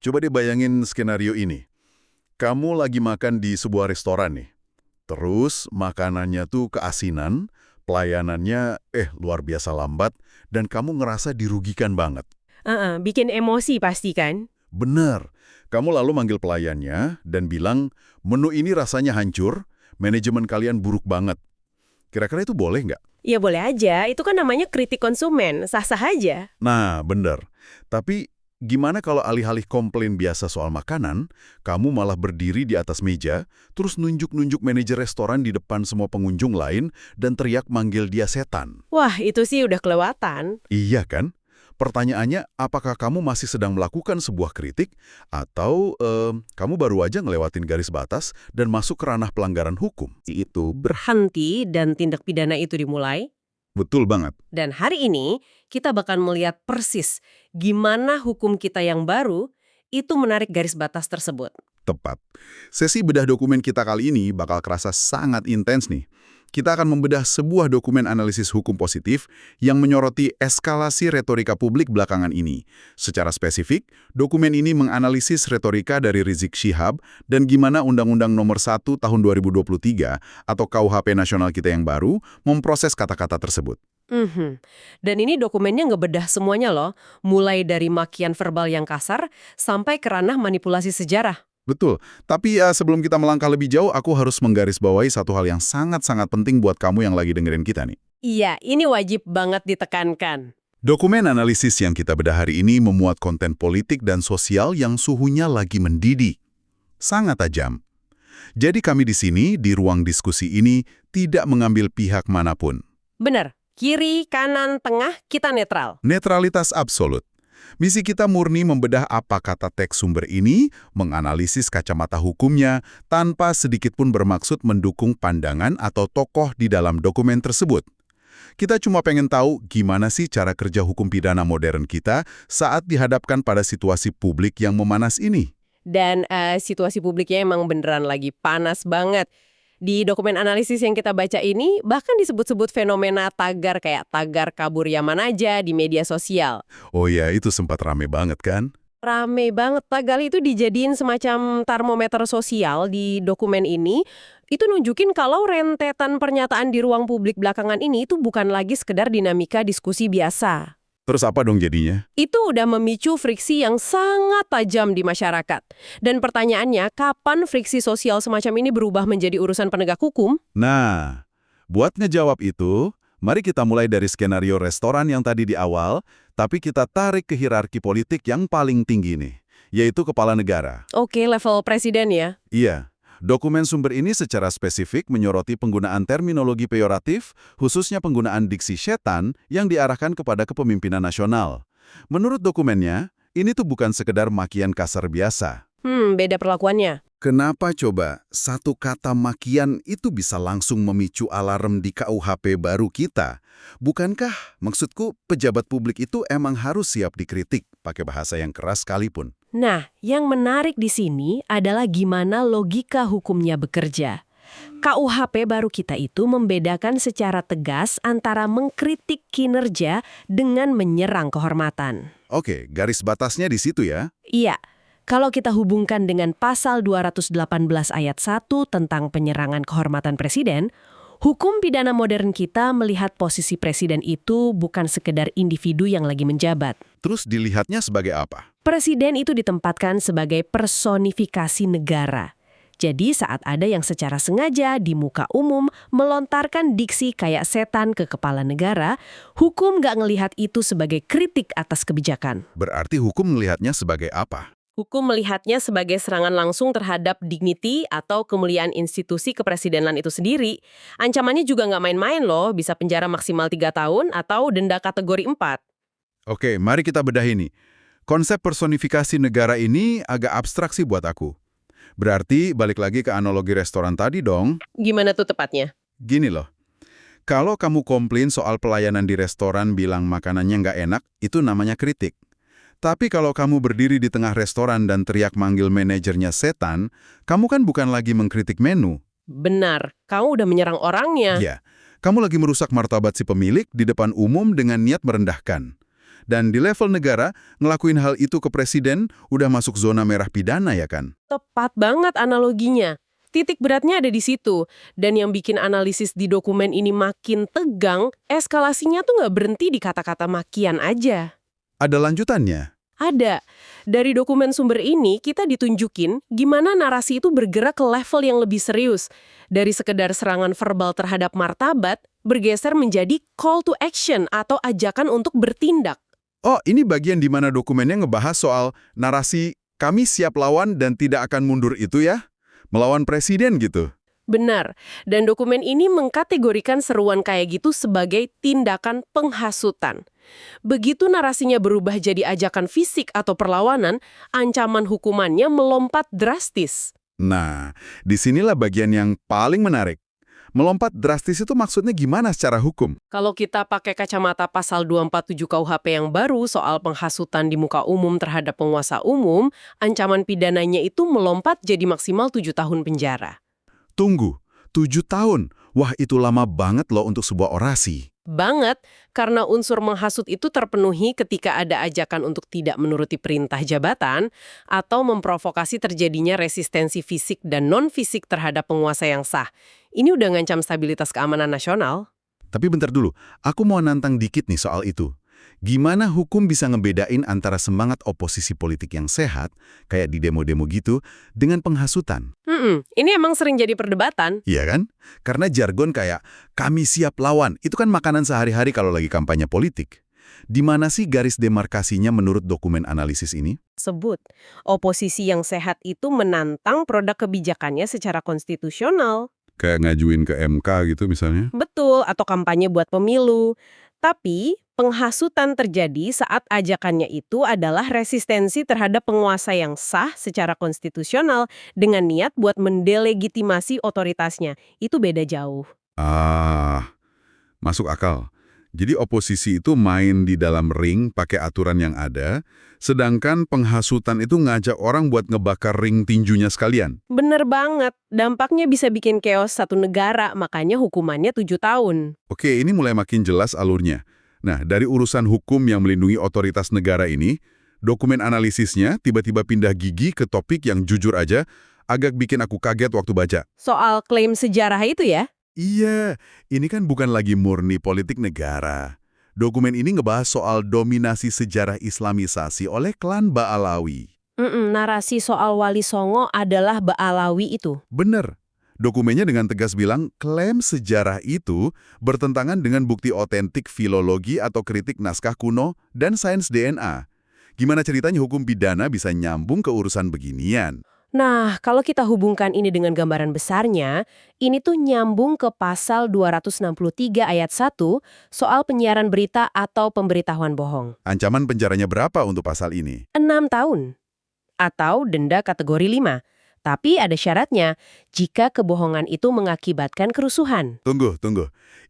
Coba deh bayangin skenario ini. Kamu lagi makan di sebuah restoran nih. Terus makanannya tuh keasinan, pelayanannya luar biasa lambat, dan kamu ngerasa dirugikan banget. Bikin emosi pasti kan? Bener. Kamu lalu manggil pelayannya dan bilang, menu ini rasanya hancur, manajemen kalian buruk banget. Kira-kira itu boleh nggak? Ya boleh aja, itu kan namanya kritik konsumen, sah-sah aja. Nah, bener. Tapi gimana kalau alih-alih komplain biasa soal makanan, kamu malah berdiri di atas meja, terus nunjuk-nunjuk manajer restoran di depan semua pengunjung lain dan teriak manggil dia setan? Wah, itu sih udah kelewatan. Iya kan? Pertanyaannya, apakah kamu masih sedang melakukan sebuah kritik, atau kamu baru aja ngelewatin garis batas dan masuk ke ranah pelanggaran hukum? Itu berhenti dan tindak pidana itu dimulai. Betul banget. Dan hari ini kita bakal melihat persis gimana hukum kita yang baru itu menarik garis batas tersebut. Tepat. Sesi bedah dokumen kita kali ini bakal kerasa sangat intens nih. Kita akan membedah sebuah dokumen analisis hukum positif yang menyoroti eskalasi retorika publik belakangan ini. Secara spesifik, dokumen ini menganalisis retorika dari Rizik Syihab dan gimana Undang-Undang Nomor 1 Tahun 2023 atau KUHP nasional kita yang baru memproses kata-kata tersebut. Dan ini dokumennya ngebedah semuanya loh, mulai dari makian verbal yang kasar sampai ke ranah manipulasi sejarah. Betul, tapi sebelum kita melangkah lebih jauh, aku harus menggarisbawahi satu hal yang sangat-sangat penting buat kamu yang lagi dengerin kita nih. Iya, ini wajib banget ditekankan. Dokumen analisis yang kita bedah hari ini memuat konten politik dan sosial yang suhunya lagi mendidih. Sangat tajam. Jadi kami di sini, di ruang diskusi ini, tidak mengambil pihak manapun. Benar, kiri, kanan, tengah, kita netral. Netralitas absolut. Misi kita murni membedah apa kata teks sumber ini, menganalisis kacamata hukumnya, tanpa sedikit pun bermaksud mendukung pandangan atau tokoh di dalam dokumen tersebut. Kita cuma pengen tahu gimana sih cara kerja hukum pidana modern kita saat dihadapkan pada situasi publik yang memanas ini. Dan situasi publiknya emang beneran lagi panas banget. Di dokumen analisis yang kita baca ini, bahkan disebut-sebut fenomena tagar kayak tagar kabur Yaman aja di media sosial. Oh ya, itu sempat rame banget kan? Rame banget, tagar itu dijadiin semacam termometer sosial di dokumen ini. Itu nunjukin kalau rentetan pernyataan di ruang publik belakangan ini itu bukan lagi sekedar dinamika diskusi biasa. Terus apa dong jadinya? Itu udah memicu friksi yang sangat tajam di masyarakat. Dan pertanyaannya, kapan friksi sosial semacam ini berubah menjadi urusan penegak hukum? Nah, buat ngejawab itu, mari kita mulai dari skenario restoran yang tadi di awal, tapi kita tarik ke hierarki politik yang paling tinggi nih, yaitu kepala negara. Oke, level presiden ya. Iya. Dokumen sumber ini secara spesifik menyoroti penggunaan terminologi peyoratif, khususnya penggunaan diksi setan yang diarahkan kepada kepemimpinan nasional. Menurut dokumennya, ini tuh bukan sekedar makian kasar biasa. Beda perlakuannya. Kenapa coba satu kata makian itu bisa langsung memicu alarm di KUHP baru kita? Bukankah, maksudku, pejabat publik itu emang harus siap dikritik pakai bahasa yang keras sekalipun? Nah, yang menarik di sini adalah gimana logika hukumnya bekerja. KUHP baru kita itu membedakan secara tegas antara mengkritik kinerja dengan menyerang kehormatan. Oke, garis batasnya di situ ya. Iya, kalau kita hubungkan dengan pasal 218 ayat 1 tentang penyerangan kehormatan presiden, hukum pidana modern kita melihat posisi presiden itu bukan sekedar individu yang lagi menjabat. Terus dilihatnya sebagai apa? Presiden itu ditempatkan sebagai personifikasi negara. Jadi saat ada yang secara sengaja di muka umum melontarkan diksi kayak setan ke kepala negara, hukum nggak ngelihat itu sebagai kritik atas kebijakan. Berarti hukum melihatnya sebagai apa? Hukum melihatnya sebagai serangan langsung terhadap dignity atau kemuliaan institusi kepresidenan itu sendiri. Ancamannya juga nggak main-main loh, bisa penjara maksimal 3 tahun atau denda kategori 4. Oke, mari kita bedah ini. Konsep personifikasi negara ini agak abstrak sih buat aku. Berarti balik lagi ke analogi restoran tadi dong. Gimana tuh tepatnya? Gini loh, kalau kamu komplain soal pelayanan di restoran bilang makanannya nggak enak, itu namanya kritik. Tapi kalau kamu berdiri di tengah restoran dan teriak manggil manajernya setan, kamu kan bukan lagi mengkritik menu. Benar, kamu udah menyerang orangnya. Iya, kamu lagi merusak martabat si pemilik di depan umum dengan niat merendahkan. Dan di level negara, ngelakuin hal itu ke presiden udah masuk zona merah pidana ya kan? Tepat banget analoginya. Titik beratnya ada di situ. Dan yang bikin analisis di dokumen ini makin tegang, eskalasinya tuh nggak berhenti di kata-kata makian aja. Ada lanjutannya? Ada. Dari dokumen sumber ini, kita ditunjukin gimana narasi itu bergerak ke level yang lebih serius. Dari sekedar serangan verbal terhadap martabat, bergeser menjadi call to action atau ajakan untuk bertindak. Oh, ini bagian di mana dokumennya ngebahas soal narasi kami siap lawan dan tidak akan mundur itu ya? Melawan presiden gitu. Benar. Dan dokumen ini mengkategorikan seruan kayak gitu sebagai tindakan penghasutan. Begitu narasinya berubah jadi ajakan fisik atau perlawanan, ancaman hukumannya melompat drastis. Nah, disinilah bagian yang paling menarik. Melompat drastis itu maksudnya gimana secara hukum? Kalau kita pakai kacamata pasal 247 KUHP yang baru soal penghasutan di muka umum terhadap penguasa umum, ancaman pidananya itu melompat jadi maksimal 7 tahun penjara. Tunggu, 7 tahun? Wah, itu lama banget loh untuk sebuah orasi. Banget, karena unsur menghasut itu terpenuhi ketika ada ajakan untuk tidak menuruti perintah jabatan atau memprovokasi terjadinya resistensi fisik dan non-fisik terhadap penguasa yang sah. Ini udah ngancam stabilitas keamanan nasional. Tapi bentar dulu, aku mau nantang dikit nih soal itu. Gimana hukum bisa ngebedain antara semangat oposisi politik yang sehat, kayak di demo-demo gitu, dengan penghasutan? Ini emang sering jadi perdebatan. Iya kan? Karena jargon kayak, kami siap lawan, itu kan makanan sehari-hari kalau lagi kampanye politik. Di mana sih garis demarkasinya menurut dokumen analisis ini? Sebut, oposisi yang sehat itu menantang produk kebijakannya secara konstitusional. Kayak ngajuin ke MK gitu misalnya? Betul, atau kampanye buat pemilu. Tapi, penghasutan terjadi saat ajakannya itu adalah resistensi terhadap penguasa yang sah secara konstitusional dengan niat buat mendelegitimasi otoritasnya. Itu beda jauh. Ah, masuk akal. Jadi oposisi itu main di dalam ring pakai aturan yang ada, sedangkan penghasutan itu ngajak orang buat ngebakar ring tinjunya sekalian. Bener banget, dampaknya bisa bikin keos satu negara, makanya hukumannya 7 tahun. Oke, ini mulai makin jelas alurnya. Nah, dari urusan hukum yang melindungi otoritas negara ini, dokumen analisisnya tiba-tiba pindah gigi ke topik yang jujur aja agak bikin aku kaget waktu baca. Soal klaim sejarah itu ya? Iya, ini kan bukan lagi murni politik negara. Dokumen ini ngebahas soal dominasi sejarah Islamisasi oleh klan Ba'alawi. Narasi soal Wali Songo adalah Ba'alawi itu. Bener. Dokumennya dengan tegas bilang klaim sejarah itu bertentangan dengan bukti otentik filologi atau kritik naskah kuno dan sains DNA. Gimana ceritanya hukum pidana bisa nyambung ke urusan beginian? Nah, kalau kita hubungkan ini dengan gambaran besarnya, ini tuh nyambung ke pasal 263 ayat 1 soal penyiaran berita atau pemberitahuan bohong. Ancaman penjaranya berapa untuk pasal ini? 6 tahun. Atau denda kategori 5. Tapi ada syaratnya, jika kebohongan itu mengakibatkan kerusuhan. Tunggu.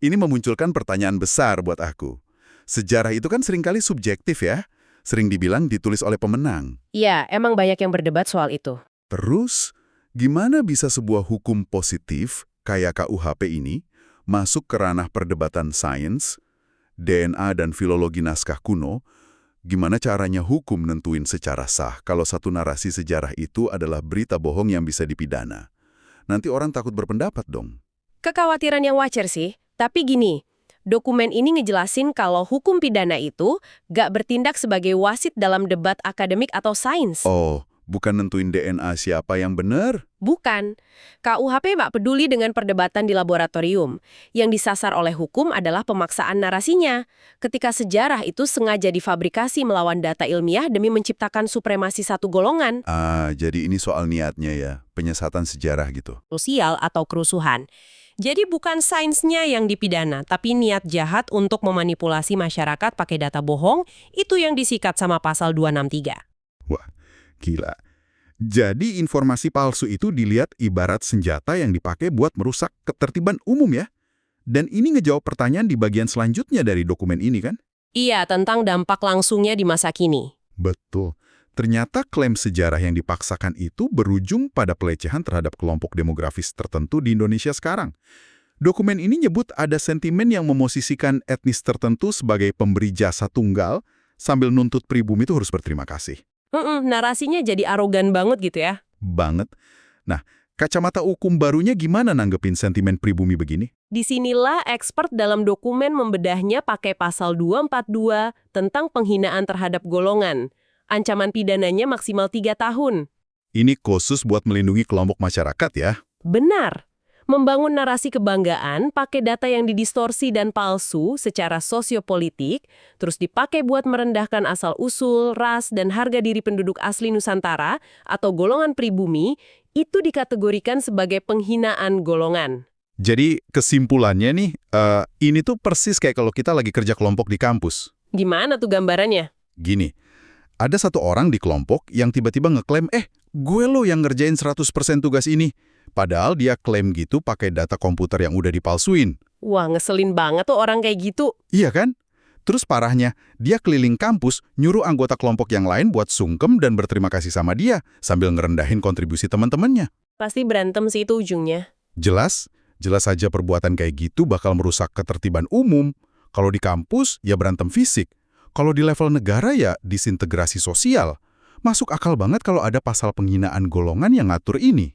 Ini memunculkan pertanyaan besar buat aku. Sejarah itu kan seringkali subjektif ya? Sering dibilang ditulis oleh pemenang. Iya, emang banyak yang berdebat soal itu. Terus, gimana bisa sebuah hukum positif kayak KUHP ini masuk ke ranah perdebatan sains, DNA dan filologi naskah kuno? Gimana caranya hukum nentuin secara sah kalau satu narasi sejarah itu adalah berita bohong yang bisa dipidana? Nanti orang takut berpendapat dong. Kekhawatiran yang wajar sih, tapi gini, dokumen ini ngejelasin kalau hukum pidana itu gak bertindak sebagai wasit dalam debat akademik atau sains. Oh, bukan nentuin DNA siapa yang benar? Bukan. KUHP nggak peduli dengan perdebatan di laboratorium. Yang disasar oleh hukum adalah pemaksaan narasinya. Ketika sejarah itu sengaja difabrikasi melawan data ilmiah demi menciptakan supremasi satu golongan. Jadi ini soal niatnya ya, penyesatan sejarah gitu. Sosial atau kerusuhan. Jadi bukan sainsnya yang dipidana, tapi niat jahat untuk memanipulasi masyarakat pakai data bohong, itu yang disikat sama pasal 263. Wah, gila. Jadi informasi palsu itu dilihat ibarat senjata yang dipakai buat merusak ketertiban umum ya? Dan ini ngejawab pertanyaan di bagian selanjutnya dari dokumen ini kan? Iya, tentang dampak langsungnya di masa kini. Betul. Ternyata klaim sejarah yang dipaksakan itu berujung pada pelecehan terhadap kelompok demografis tertentu di Indonesia sekarang. Dokumen ini nyebut ada sentimen yang memosisikan etnis tertentu sebagai pemberi jasa tunggal, sambil nuntut pribumi itu harus berterima kasih. Narasinya jadi arogan banget gitu ya. Banget. Nah, kacamata hukum barunya gimana nanggepin sentimen pribumi begini? Disinilah expert dalam dokumen membedahnya pakai pasal 242 tentang penghinaan terhadap golongan. Ancaman pidananya maksimal 3 tahun. Ini khusus buat melindungi kelompok masyarakat ya? Benar. Membangun narasi kebanggaan pakai data yang didistorsi dan palsu secara sosiopolitik, terus dipakai buat merendahkan asal-usul, ras, dan harga diri penduduk asli Nusantara atau golongan pribumi, itu dikategorikan sebagai penghinaan golongan. Jadi kesimpulannya nih, ini tuh persis kayak kalau kita lagi kerja kelompok di kampus. Gimana tuh gambarannya? Gini, ada satu orang di kelompok yang tiba-tiba ngeklaim, gue lo yang ngerjain 100% tugas ini. Padahal dia klaim gitu pakai data komputer yang udah dipalsuin. Wah, ngeselin banget tuh orang kayak gitu. Iya kan? Terus parahnya, dia keliling kampus, nyuruh anggota kelompok yang lain buat sungkem dan berterima kasih sama dia, sambil ngerendahin kontribusi teman-temannya. Pasti berantem sih itu ujungnya. Jelas saja perbuatan kayak gitu bakal merusak ketertiban umum. Kalau di kampus, ya berantem fisik. Kalau di level negara, ya disintegrasi sosial. Masuk akal banget kalau ada pasal penghinaan golongan yang ngatur ini.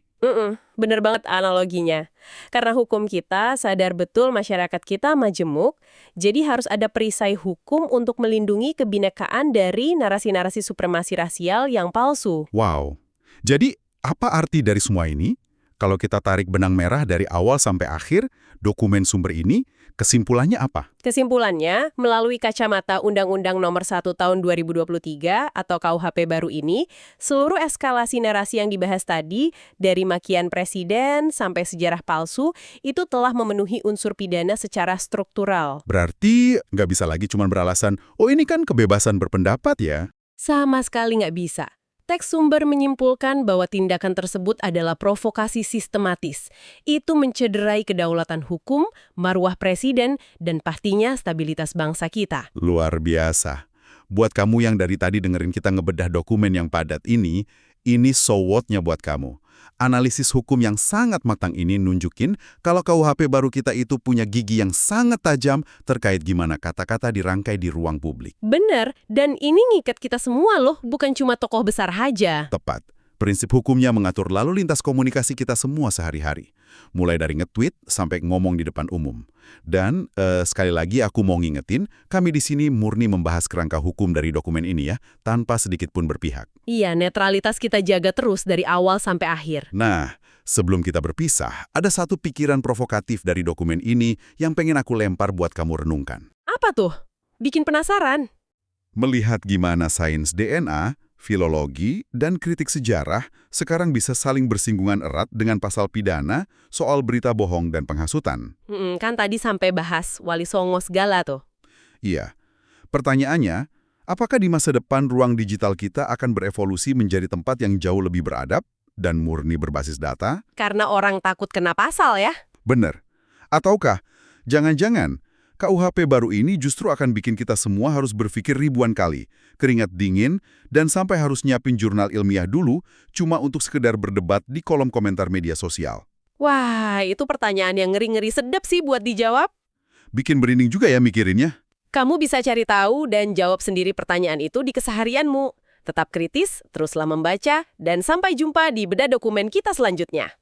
Bener banget analoginya. Karena hukum kita sadar betul masyarakat kita majemuk, jadi harus ada perisai hukum untuk melindungi kebinekaan dari narasi-narasi supremasi rasial yang palsu. Wow. Jadi, apa arti dari semua ini? Kalau kita tarik benang merah dari awal sampai akhir, dokumen sumber ini, kesimpulannya apa? Kesimpulannya, melalui kacamata Undang-Undang Nomor 1 Tahun 2023 atau KUHP baru ini, seluruh eskalasi narasi yang dibahas tadi, dari makian presiden sampai sejarah palsu, itu telah memenuhi unsur pidana secara struktural. Berarti nggak bisa lagi cuma beralasan, oh ini kan kebebasan berpendapat ya? Sama sekali nggak bisa. Teks sumber menyimpulkan bahwa tindakan tersebut adalah provokasi sistematis. Itu mencederai kedaulatan hukum, marwah presiden, dan pastinya stabilitas bangsa kita. Luar biasa. Buat kamu yang dari tadi dengerin kita ngebedah dokumen yang padat ini so what-nya buat kamu. Analisis hukum yang sangat matang ini nunjukin kalau KUHP baru kita itu punya gigi yang sangat tajam terkait gimana kata-kata dirangkai di ruang publik. Bener, dan ini ngikat kita semua loh, bukan cuma tokoh besar aja. Tepat. Prinsip hukumnya mengatur lalu lintas komunikasi kita semua sehari-hari. Mulai dari nge-tweet sampai ngomong di depan umum. Dan sekali lagi aku mau ngingetin, kami di sini murni membahas kerangka hukum dari dokumen ini ya, tanpa sedikit pun berpihak. Iya, netralitas kita jaga terus dari awal sampai akhir. Nah, sebelum kita berpisah, ada satu pikiran provokatif dari dokumen ini yang pengen aku lempar buat kamu renungkan. Apa tuh? Bikin penasaran. Melihat gimana sains DNA, filologi, dan kritik sejarah sekarang bisa saling bersinggungan erat dengan pasal pidana soal berita bohong dan penghasutan. Kan tadi sampai bahas Wali Songo segala tuh. Iya. Pertanyaannya, apakah di masa depan ruang digital kita akan berevolusi menjadi tempat yang jauh lebih beradab dan murni berbasis data? Karena orang takut kena pasal ya. Bener. Ataukah, jangan-jangan KUHP baru ini justru akan bikin kita semua harus berpikir ribuan kali, keringat dingin, dan sampai harus nyiapin jurnal ilmiah dulu cuma untuk sekedar berdebat di kolom komentar media sosial. Wah, itu pertanyaan yang ngeri-ngeri sedap sih buat dijawab. Bikin berinding juga ya mikirinnya. Kamu bisa cari tahu dan jawab sendiri pertanyaan itu di keseharianmu. Tetap kritis, teruslah membaca, dan sampai jumpa di bedah dokumen kita selanjutnya.